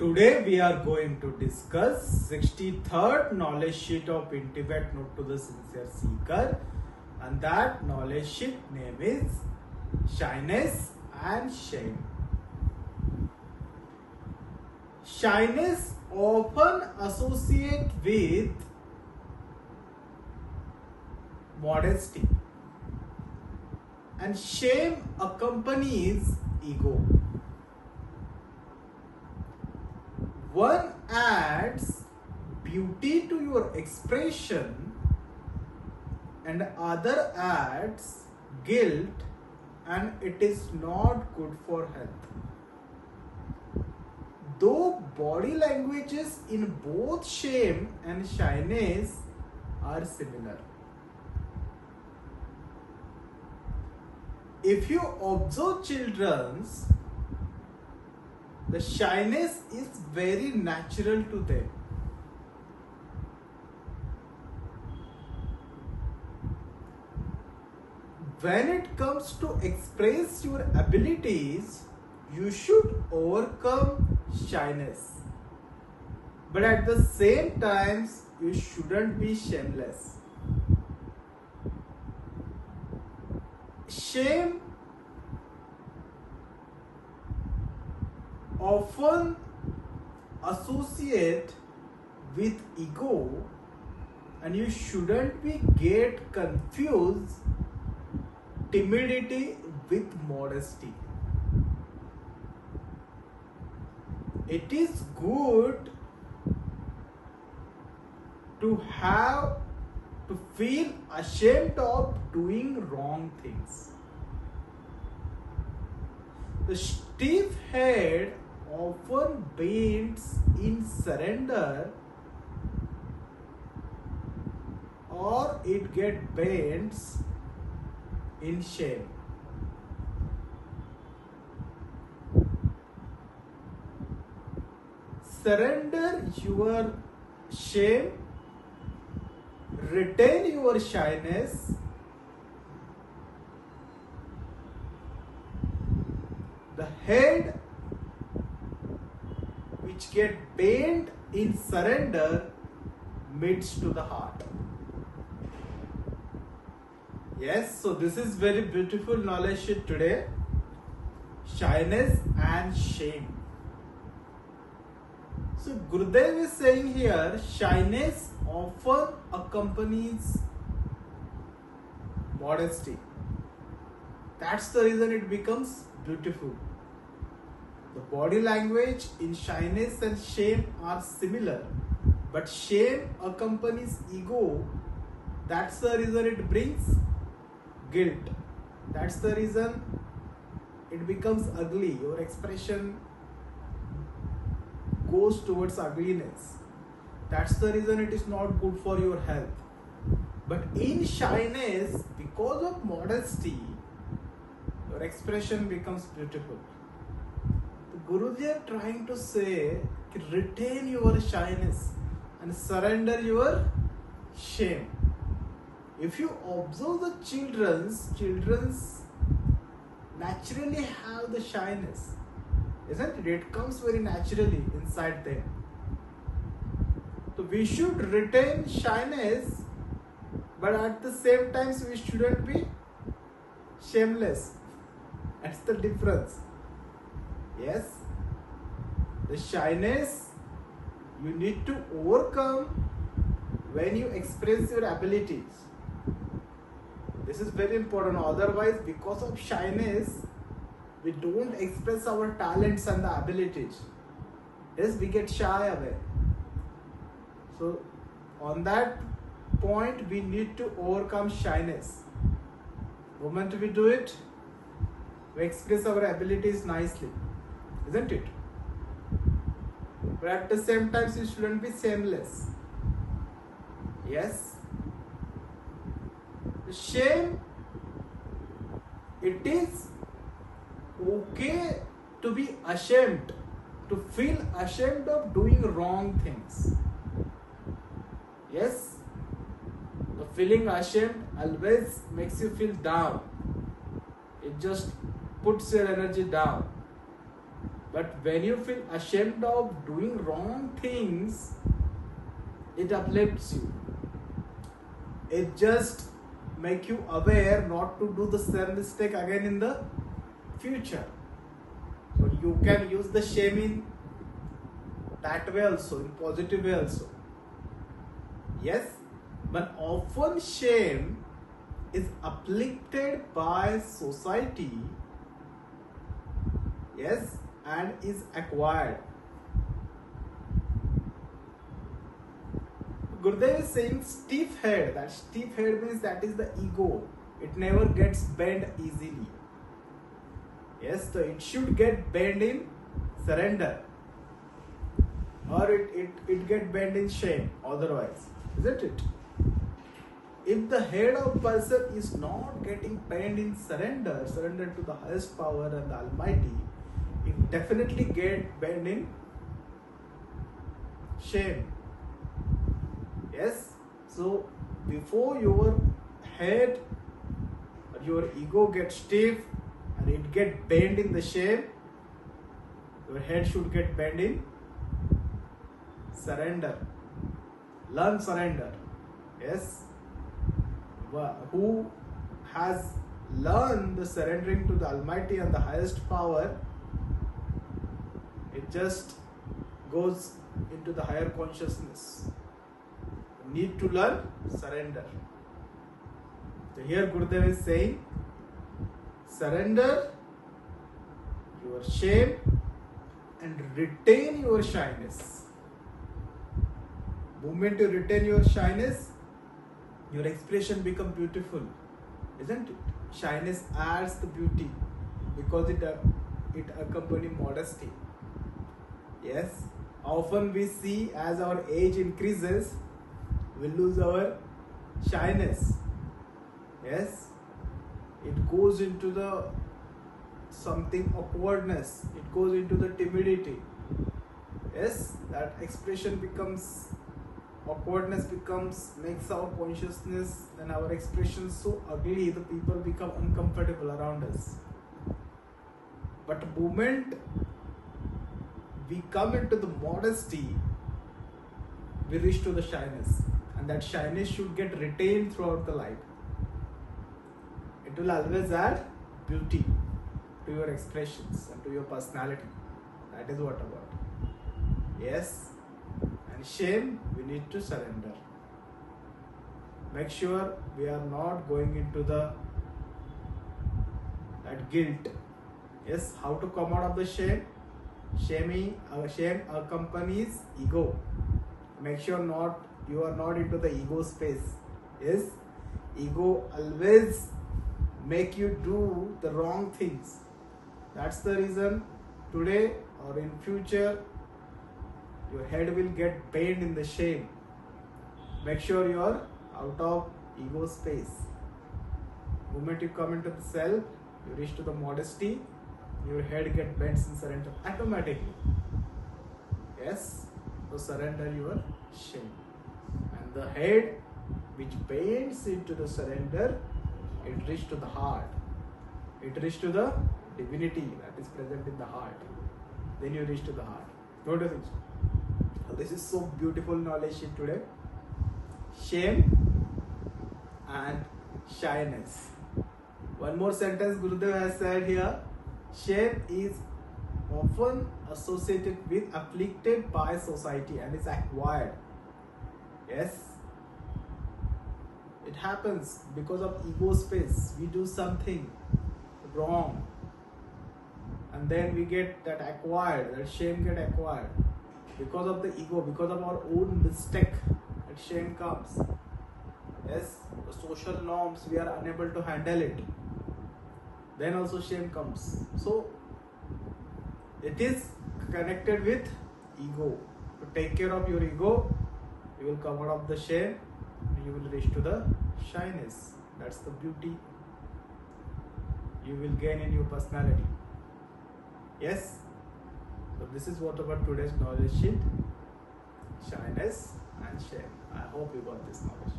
Today we are going to discuss 63rd knowledge sheet of Intimate Note to the Sincere Seeker, and that knowledge sheet name is Shyness and Shame. Shyness often associated with modesty, and shame accompanies ego. One adds beauty to your expression and other adds guilt, and it is not good for health. Though body languages in both shame and shyness are similar. If you observe children's, the shyness is very natural to them. When it comes to express your abilities, you should overcome shyness. But at the same time, you shouldn't be shameless. Shame often associate with ego, and you shouldn't be get confused timidity with modesty. It is good to feel ashamed of doing wrong things. The stiff head often bends in surrender, or it gets bends in shame. Surrender your shame, retain your shyness. The head which get bent in surrender meets to the heart. Yes, so this is very beautiful knowledge sheet today. Shyness and shame. So Gurudev is saying here, shyness often accompanies modesty. That's the reason it becomes beautiful. The body language in shyness and shame are similar, but shame accompanies ego. That's the reason it brings guilt. That's the reason it becomes ugly. Your expression goes towards ugliness. That's the reason it is not good for your health. But in shyness, because of modesty, your expression becomes beautiful. The Guruji are trying to say, retain your shyness and surrender your shame. If you observe the children's naturally have the shyness, isn't it? It comes very naturally inside them. So we should retain shyness, but at the same time we shouldn't be shameless. That's the difference. Yes, the shyness you need to overcome when you express your abilities. This is very important. Otherwise, because of shyness, we don't express our talents and the abilities. Yes, we get shy away. So, on that point, we need to overcome shyness. The moment we do it, we express our abilities nicely, isn't it? But at the same time, we shouldn't be shameless. Yes. Shame, it is okay to be ashamed, to feel ashamed of doing wrong things. Yes, the feeling ashamed always makes you feel down. It just puts your energy down. But when you feel ashamed of doing wrong things, it uplifts you. It just make you aware not to do the same mistake again in the future. So you can use the shame in that way also, in positive way also. Yes, but often shame is uplifted by society, yes, and is acquired. Gurudev is saying stiff head. That stiff head means that is the ego. It never gets bent easily. Yes, so it should get bent in surrender, or it get bent in shame otherwise, isn't it? If the head of person is not getting bent in surrender to the highest power and the Almighty, it definitely get bent in shame. Yes, so before your head or your ego gets stiff and it get bent in the shame, your head should get bent in surrender. Learn surrender. Yes, who has learned the surrendering to the Almighty and the highest power, it just goes into the higher consciousness. Need to learn surrender. So here Gurudev is saying, surrender your shame and retain your shyness. Moment you retain your shyness, your expression become beautiful, isn't it? Shyness adds the beauty because it accompanies modesty. Yes, often we see as our age increases, we lose our shyness. Yes, it goes into the something awkwardness, it goes into the timidity. Yes, that expression becomes, awkwardness becomes, makes our consciousness and our expression so ugly, the people become uncomfortable around us. But the moment we come into the modesty, we reach to the shyness, and that shyness should get retained throughout the life. It will always add beauty to your expressions and to your personality. That is what about. Yes, and shame, we need to surrender. Make sure we are not going into that guilt. Yes, how to come out of the shame? Shame accompanies ego. Make sure you are not into the ego space. Yes, ego always make you do the wrong things. That's the reason today or in future your head will get pained in the shame. Make sure you are out of ego space. The moment you come into the self, you reach to the modesty, your head get bent in surrender automatically. Yes, so surrender your shame. And the head which bends into the surrender, it reaches to the heart. It reaches to the divinity that is present in the heart. Then you reach to the heart. Don't you think so? This is so beautiful knowledge today. Shame and shyness. One more sentence Gurudev has said here. Shame is often associated with afflicted by society and is acquired. Yes, it happens because of ego space. We do something wrong and then we get that acquired, that shame get acquired. Because of the ego, because of our own mistake, that shame comes. Yes, the social norms, we are unable to handle it. Then also shame comes. So it is connected with ego. To take care of your ego, you will come out of the shame and you will reach to the shyness. That's the beauty you will gain in your personality. Yes. So this is what about today's knowledge sheet. Shyness and shame. I hope you got this knowledge.